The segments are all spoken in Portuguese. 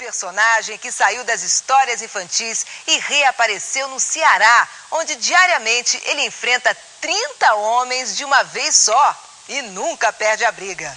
personagem que saiu das histórias infantis e reapareceu no Ceará, onde diariamente ele enfrenta 30 homens de uma vez só e nunca perde a briga.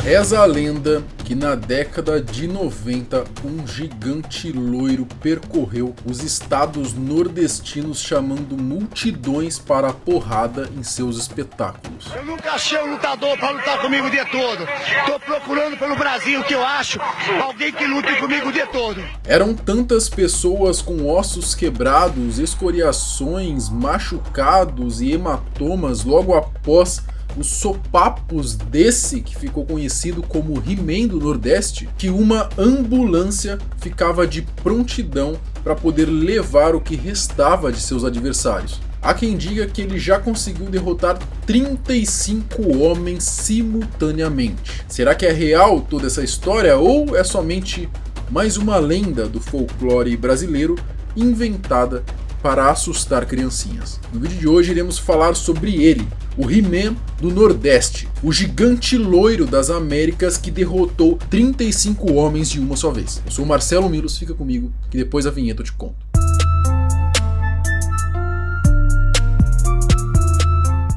Reza a lenda que na década de 90 um gigante loiro percorreu os estados nordestinos chamando multidões para a porrada em seus espetáculos. Eu nunca achei um lutador para lutar comigo o dia todo. Tô procurando pelo Brasil, que eu acho, alguém que lute comigo o dia todo. Eram tantas pessoas com ossos quebrados, escoriações, machucados e hematomas logo após os sopapos desse que ficou conhecido como He-Man do Nordeste, que uma ambulância ficava de prontidão para poder levar o que restava de seus adversários. Há quem diga que ele já conseguiu derrotar 35 homens simultaneamente. Será que é real toda essa história ou é somente mais uma lenda do folclore brasileiro inventada para assustar criancinhas? No vídeo de hoje iremos falar sobre ele, o He-Man do Nordeste, o gigante loiro das Américas que derrotou 35 homens de uma só vez. Eu sou o Marcelo Milos, fica comigo que depois da vinheta eu te conto.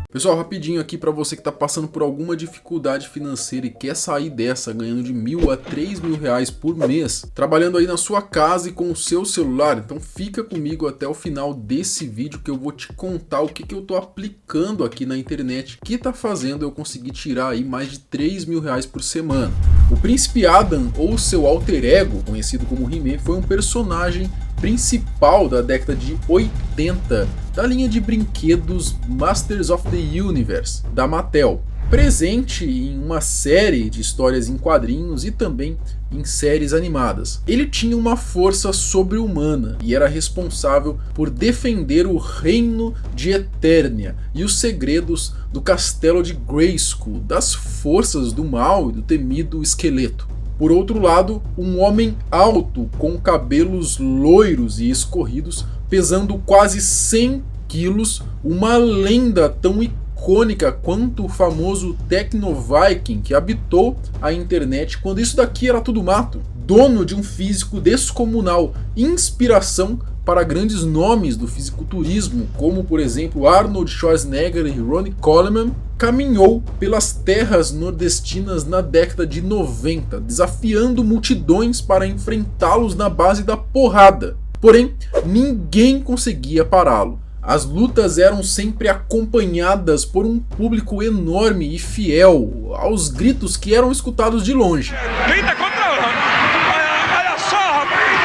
Pessoal, rapidinho aqui para você que está passando por alguma dificuldade financeira e quer sair dessa ganhando de R$1.000 a R$3.000 por mês, trabalhando aí na sua casa e com o seu celular, então fica comigo até o final desse vídeo que eu vou te contar o que eu estou aplicando aqui na internet que está fazendo eu conseguir tirar aí mais de R$3.000 por semana. O Príncipe Adam, ou seu alter ego, conhecido como He-Man, foi um personagem principal da década de 80 da linha de brinquedos Masters of the Universe da Mattel, presente em uma série de histórias em quadrinhos e também em séries animadas. Ele tinha uma força sobre-humana e era responsável por defender o reino de Eternia e os segredos do castelo de Grayskull das forças do mal e do temido esqueleto. Por outro lado, um homem alto com cabelos loiros e escorridos, pesando quase 100 quilos, uma lenda tão icônica quanto o famoso Techno Viking que habitou a internet quando isso daqui era tudo mato. Dono de um físico descomunal, inspiração para grandes nomes do fisiculturismo, como por exemplo Arnold Schwarzenegger e Ronnie Coleman, caminhou pelas terras nordestinas na década de 90, desafiando multidões para enfrentá-los na base da porrada. Porém, ninguém conseguia pará-lo. As lutas eram sempre acompanhadas por um público enorme e fiel aos gritos que eram escutados de longe. Grita contra olha só, rapaz!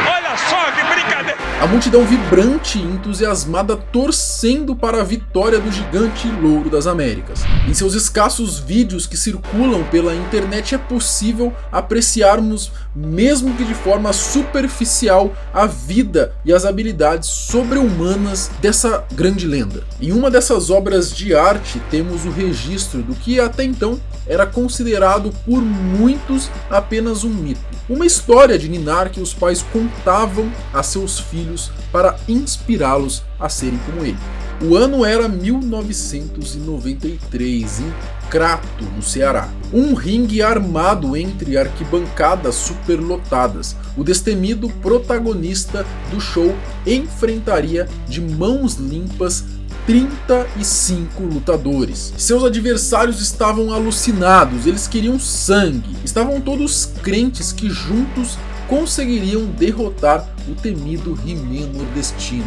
Olha só que brincadeira! A multidão vibrante e entusiasmada torcendo para a vitória do gigante louro das Américas. Em seus escassos vídeos que circulam pela internet é possível apreciarmos, mesmo que de forma superficial, a vida e as habilidades sobre-humanas dessa grande lenda. Em uma dessas obras de arte temos o registro do que até então era considerado por muitos apenas um mito. Uma história de ninar que os pais contavam a seus filhos para inspirá-los a serem como ele. O ano era 1993, em Crato, no Ceará. Um ringue armado entre arquibancadas superlotadas. O destemido protagonista do show enfrentaria de mãos limpas 35 lutadores. Seus adversários estavam alucinados, eles queriam sangue. Estavam todos crentes que juntos conseguiriam derrotar o temido He-Man nordestino.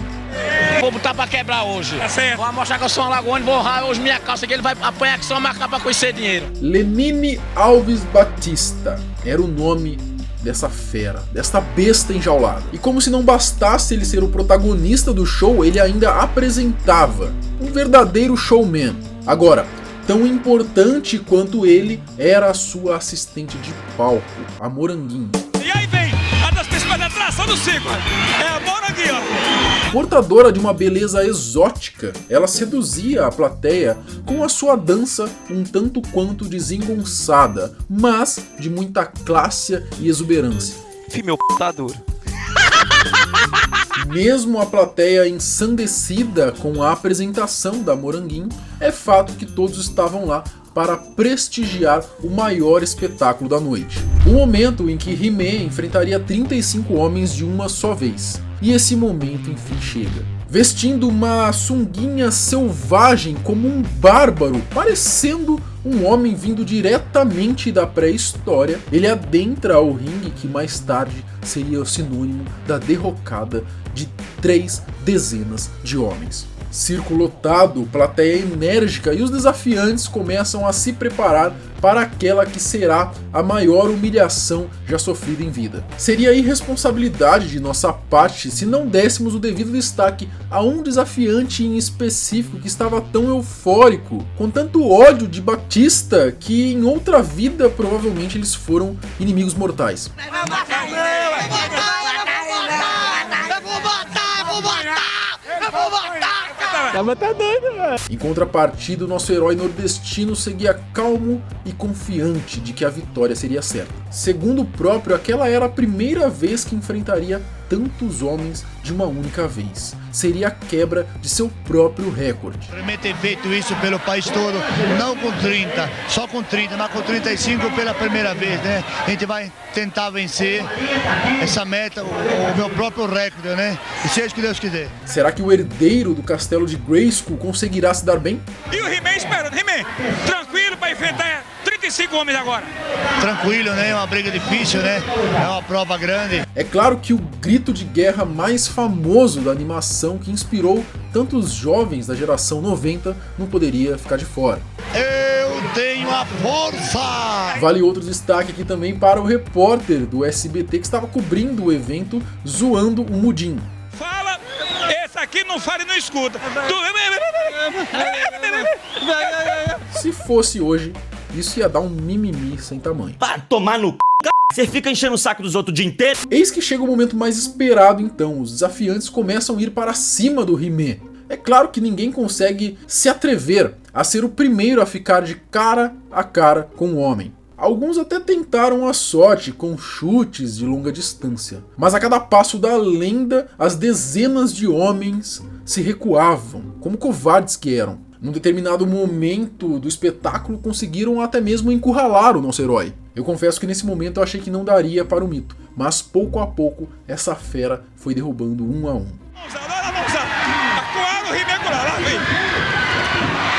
Vou botar pra quebrar hoje. Tá certo. Vou mostrar que eu sou um alagoano, vou honrar hoje minha calça aqui, ele vai apanhar que só marcar pra conhecer dinheiro. Lenine Alves Batista era o nome dessa fera, desta besta enjaulada. E como se não bastasse ele ser o protagonista do show, ele ainda apresentava, um verdadeiro showman. Agora, tão importante quanto ele era a sua assistente de palco, a Moranguinho. E aí vem a das principais atrações do ciclo. É a Moranguinho. Portadora de uma beleza exótica, ela seduzia a plateia com a sua dança um tanto quanto desengonçada, mas de muita classe e exuberância. Fih, meu p tá duro. Mesmo a plateia ensandecida com a apresentação da Moranguinho, é fato que todos estavam lá para prestigiar o maior espetáculo da noite. O momento em que He-Man enfrentaria 35 homens de uma só vez. E esse momento enfim chega. Vestindo uma sunguinha selvagem como um bárbaro, parecendo um homem vindo diretamente da pré-história, ele adentra ao ringue que mais tarde seria o sinônimo da derrocada de 3 dezenas de homens. Circo lotado, plateia enérgica e os desafiantes começam a se preparar para aquela que será a maior humilhação já sofrida em vida. Seria irresponsabilidade de nossa parte se não dessemos o devido destaque a um desafiante em específico que estava tão eufórico, com tanto ódio de Batista, que em outra vida provavelmente eles foram inimigos mortais. Tá doido, velho. Em contrapartida, o nosso herói nordestino seguia calmo e confiante de que a vitória seria certa. Segundo o próprio, aquela era a primeira vez que enfrentaria tantos homens de uma única vez. Seria a quebra de seu próprio recorde. Primeiro ter feito isso pelo país todo, não com 30, só com 30, mas com 35 pela primeira vez, né? A gente vai tentar vencer essa meta, o meu próprio recorde, né? E seja o que Deus quiser. Será que o herdeiro do castelo de Grayskull conseguirá se dar bem? E o He-Man esperando. He-Man, tranquilo para enfrentar 35 homens agora. Tranquilo, né? É uma briga difícil, né? É uma prova grande. É claro que o grito de guerra mais famoso da animação que inspirou tantos jovens da geração 90 não poderia ficar de fora. Eu tenho a força! Vale outro destaque aqui também para o repórter do SBT que estava cobrindo o evento zoando o Mudim. Fala, esse aqui não fala e não escuta. Se fosse hoje, isso ia dar um mimimi sem tamanho. Para tomar no c... Você fica enchendo o saco dos outros o dia inteiro? Eis que chega o momento mais esperado então, os desafiantes começam a ir para cima do He-Man. É claro que ninguém consegue se atrever a ser o primeiro a ficar de cara a cara com o homem. Alguns até tentaram a sorte com chutes de longa distância, mas a cada passo da lenda, as dezenas de homens se recuavam, como covardes que eram. Num determinado momento do espetáculo, conseguiram até mesmo encurralar o nosso herói. Eu confesso que nesse momento eu achei que não daria para o mito, mas pouco a pouco essa fera foi derrubando um a um. Vamos usar. Acuaram o He-Man lá, vem.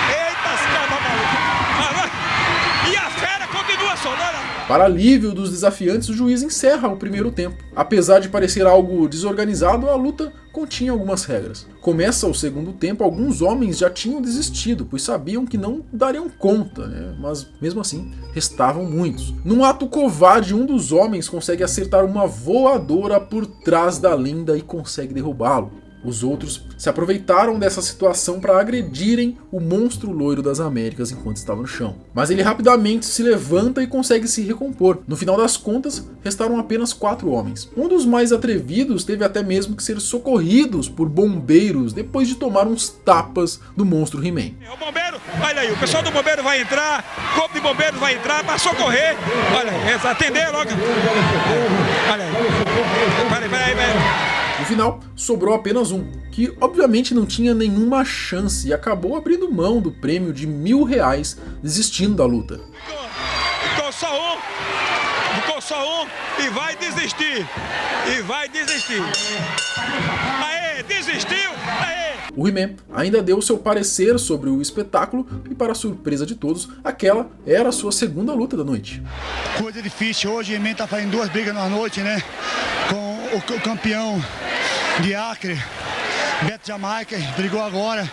Eita, as cabas malucas. E a fera continua sonando. Para alívio dos desafiantes, o juiz encerra o primeiro tempo. Apesar de parecer algo desorganizado, a luta continha algumas regras. Começa o segundo tempo, alguns homens já tinham desistido, pois sabiam que não dariam conta, né? Mas mesmo assim, restavam muitos. Num ato covarde, um dos homens consegue acertar uma voadora por trás da lenda e consegue derrubá-lo. Os outros se aproveitaram dessa situação para agredirem o monstro loiro das Américas enquanto estava no chão. Mas ele rapidamente se levanta e consegue se recompor. No final das contas, restaram apenas 4 homens. Um dos mais atrevidos teve até mesmo que ser socorridos por bombeiros depois de tomar uns tapas do monstro He-Man. O bombeiro, olha aí, o pessoal do bombeiro vai entrar, o corpo de bombeiros vai entrar para socorrer. Olha aí, atender logo. Olha aí. Peraí. No final, sobrou apenas um, que obviamente não tinha nenhuma chance e acabou abrindo mão do prêmio de R$1.000, desistindo da luta. Ficou só um e vai desistir. Aê, desistiu? Aê! O He-Man ainda deu seu parecer sobre o espetáculo e, para surpresa de todos, aquela era a sua segunda luta da noite. Coisa difícil, hoje o He-Man tá fazendo 2 brigas na noite, né? Com o campeão de Acre, Beto Jamaica, brigou agora,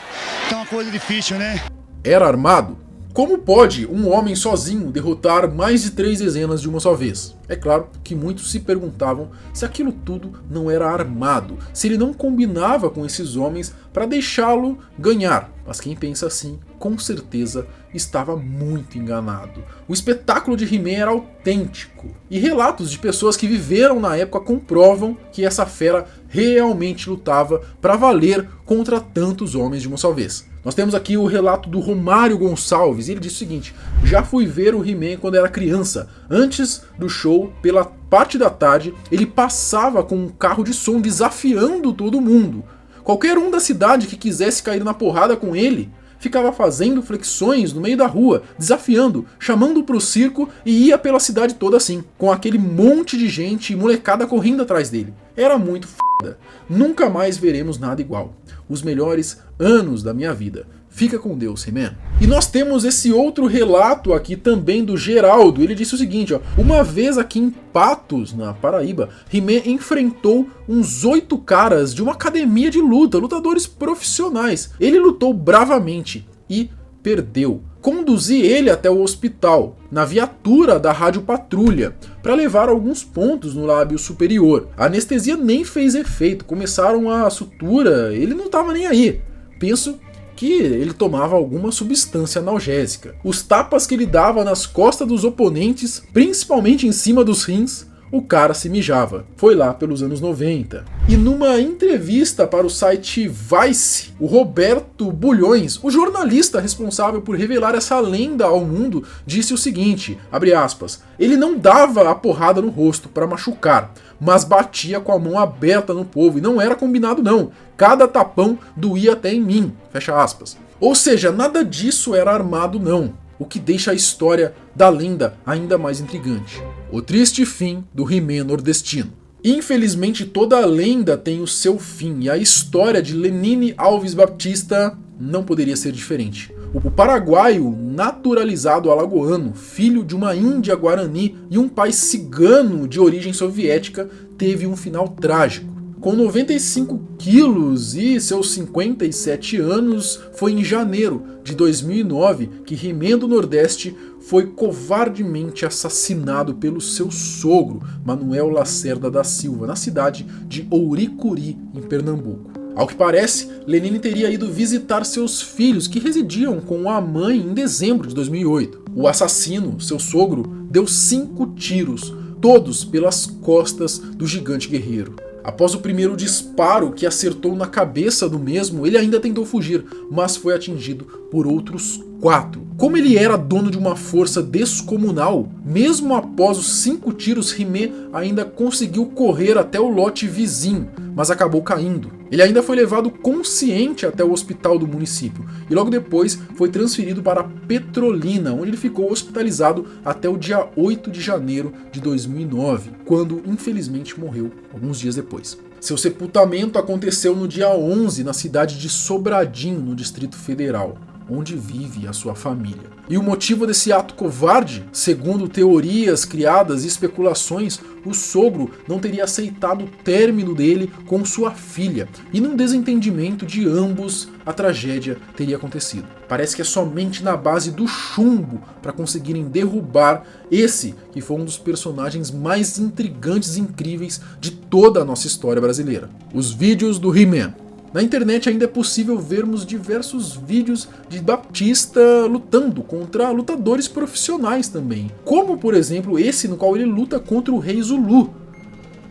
então é uma coisa difícil, né? Era armado? Como pode um homem sozinho derrotar mais de 3 dezenas de uma só vez? É claro que muitos se perguntavam se aquilo tudo não era armado, se ele não combinava com esses homens para deixá-lo ganhar. Mas quem pensa assim, com certeza estava muito enganado. O espetáculo de He-Man era autêntico, e relatos de pessoas que viveram na época comprovam que essa fera realmente lutava para valer contra tantos homens de uma só vez. Nós temos aqui o relato do Romário Gonçalves, e ele diz o seguinte: já fui ver o He-Man quando era criança. Antes do show, pela parte da tarde, ele passava com um carro de som desafiando todo mundo. Qualquer um da cidade que quisesse cair na porrada com ele, ficava fazendo flexões no meio da rua, desafiando, chamando pro circo e ia pela cidade toda assim, com aquele monte de gente e molecada correndo atrás dele. Era muito foda. Nunca mais veremos nada igual. Os melhores anos da minha vida. Fica com Deus, He-Man. E nós temos esse outro relato aqui também do Geraldo. Ele disse o seguinte, ó: uma vez aqui em Patos, na Paraíba, He-Man enfrentou uns 8 caras de uma academia de luta, lutadores profissionais. Ele lutou bravamente e perdeu. Conduzi ele até o hospital, na viatura da Rádio Patrulha, para levar alguns pontos no lábio superior. A anestesia nem fez efeito, começaram a sutura, ele não estava nem aí. Penso que ele tomava alguma substância analgésica. Os tapas que ele dava nas costas dos oponentes, principalmente em cima dos rins, o cara se mijava. Foi lá pelos anos 90. E numa entrevista para o site Vice, o Roberto Bulhões, o jornalista responsável por revelar essa lenda ao mundo, disse o seguinte, abre aspas, ele não dava a porrada no rosto para machucar, mas batia com a mão aberta no povo, e não era combinado não, cada tapão doía até em mim, fecha aspas. Ou seja, nada disso era armado não, o que deixa a história da lenda ainda mais intrigante. O triste fim do He-Man nordestino. Infelizmente toda a lenda tem o seu fim, e a história de Lenine Alves Baptista não poderia ser diferente. O paraguaio naturalizado alagoano, filho de uma índia guarani e um pai cigano de origem soviética, teve um final trágico. Com 95 quilos e seus 57 anos, foi em janeiro de 2009 que He-Man do Nordeste foi covardemente assassinado pelo seu sogro, Manuel Lacerda da Silva, na cidade de Ouricuri, em Pernambuco. Ao que parece, Lenine teria ido visitar seus filhos, que residiam com a mãe em dezembro de 2008. O assassino, seu sogro, deu 5 tiros, todos pelas costas do gigante guerreiro. Após o primeiro disparo, que acertou na cabeça do mesmo, ele ainda tentou fugir, mas foi atingido por outros 4. Como ele era dono de uma força descomunal, mesmo após os 5 tiros, He-Man ainda conseguiu correr até o lote vizinho, mas acabou caindo. Ele ainda foi levado consciente até o hospital do município, e logo depois foi transferido para Petrolina, onde ele ficou hospitalizado até o dia 8 de janeiro de 2009, quando infelizmente morreu alguns dias depois. Seu sepultamento aconteceu no dia 11 na cidade de Sobradinho, no Distrito Federal, onde vive a sua família. E o motivo desse ato covarde? Segundo teorias criadas e especulações, o sogro não teria aceitado o término dele com sua filha, e num desentendimento de ambos, a tragédia teria acontecido. Parece que é somente na base do chumbo para conseguirem derrubar esse que foi um dos personagens mais intrigantes e incríveis de toda a nossa história brasileira. Os vídeos do He-Man. Na internet ainda é possível vermos diversos vídeos de Baptista lutando contra lutadores profissionais também. Como, por exemplo, esse no qual ele luta contra o Rei Zulu.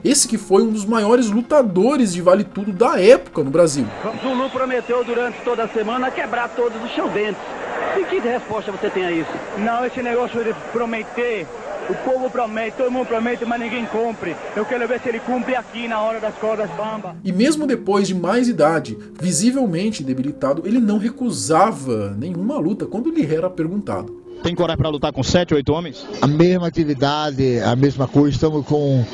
Esse que foi um dos maiores lutadores de Vale Tudo da época no Brasil. O Zulu prometeu durante toda a semana quebrar todos os seus dentes. E que resposta você tem a isso? Não, esse negócio de prometer, o povo promete, todo mundo promete, mas ninguém cumpre. Eu quero ver se ele cumpre aqui na hora das cordas bamba. E mesmo depois de mais idade, visivelmente debilitado, ele não recusava nenhuma luta quando lhe era perguntado. Tem coragem para lutar com 7, 8 homens? A mesma atividade, a mesma coisa, estamos com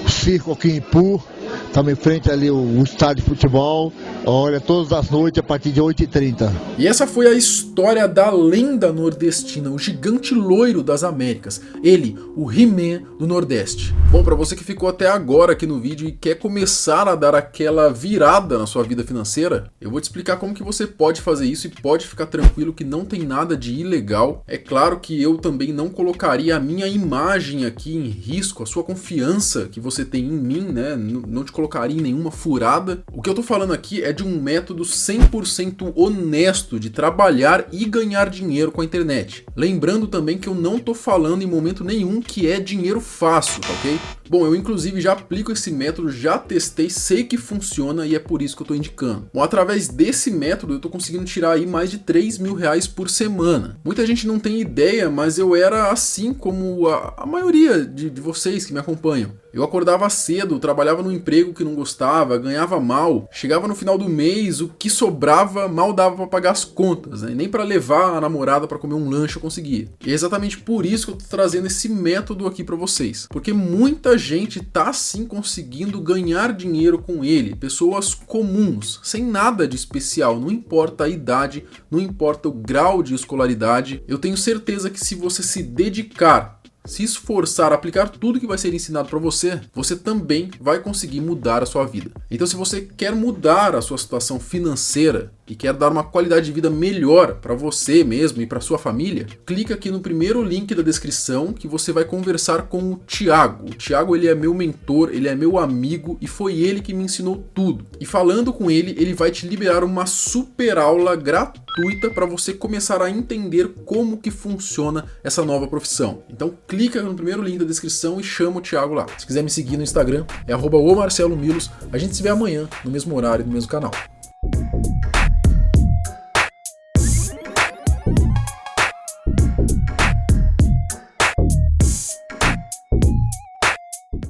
o circo aqui em Ipu. Estamos em frente ali o estádio de futebol, olha, todas as noites a partir de 8h30. E essa foi a história da lenda nordestina, o gigante loiro das Américas, ele, o He-Man do Nordeste. Bom, para você que ficou até agora aqui no vídeo e quer começar a dar aquela virada na sua vida financeira, eu vou te explicar como que você pode fazer isso e pode ficar tranquilo que não tem nada de ilegal. É claro que eu também não colocaria a minha imagem aqui em risco, a sua confiança que você tem em mim, né? Não te colocaria em nenhuma furada. O que eu tô falando aqui é de um método 100% honesto de trabalhar e ganhar dinheiro com a internet. Lembrando também que eu não tô falando em momento nenhum que é dinheiro fácil, tá ok? Bom, eu inclusive já aplico esse método, já testei, sei que funciona e é por isso que eu tô indicando. Bom, através desse método eu tô conseguindo tirar aí mais de 3 mil reais por semana. Muita gente não tem ideia, mas eu era assim como a maioria de vocês que me acompanham. Eu acordava cedo, trabalhava num emprego emprego que não gostava, ganhava mal, chegava no final do mês, o que sobrava mal dava para pagar as contas, né? Nem para levar a namorada para comer um lanche eu conseguia. E é exatamente por isso que eu tô trazendo esse método aqui para vocês, porque muita gente tá sim conseguindo ganhar dinheiro com ele, pessoas comuns, sem nada de especial, não importa a idade, não importa o grau de escolaridade. Eu tenho certeza que se você se dedicar, se esforçar, aplicar tudo que vai ser ensinado para você, você também vai conseguir mudar a sua vida. Então, se você quer mudar a sua situação financeira e quer dar uma qualidade de vida melhor para você mesmo e para sua família, clica aqui no primeiro link da descrição que você vai conversar com o Thiago. O Thiago, ele é meu mentor, ele é meu amigo e foi ele que me ensinou tudo. E falando com ele, ele vai te liberar uma super aula gratuita para você começar a entender como que funciona essa nova profissão. Então, clica no primeiro link da descrição e chama o Thiago lá. Se quiser me seguir no Instagram, é @omarcelomilos. A gente se vê amanhã, no mesmo horário, no mesmo canal.